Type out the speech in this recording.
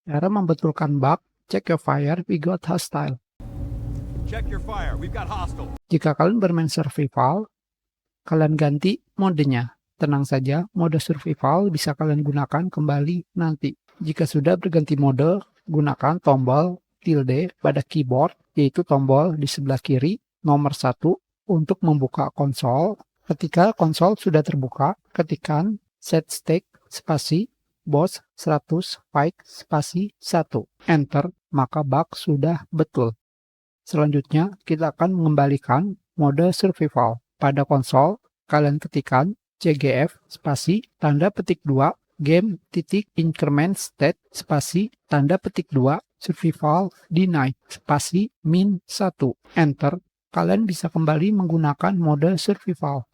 Cara membetulkan bug, check your fire, we got hostile. Check your fire. We've got hostile. Jika kalian bermain survival, kalian ganti modenya. Tenang saja, mode survival bisa kalian gunakan kembali nanti. Jika sudah berganti mode, gunakan tombol tilde pada keyboard, yaitu tombol di sebelah kiri, nomor 1, untuk membuka konsol. Ketika konsol sudah terbuka, ketikkan set stake spasi boss 100 fight spasi 1. Enter, maka bug sudah betul. Selanjutnya, kita akan mengembalikan mode survival. Pada konsol, kalian ketikkan cgf spasi tanda petik 2 game titik increment state spasi tanda petik 2 survival denied spasi min 1. Enter, kalian bisa kembali menggunakan mode survival.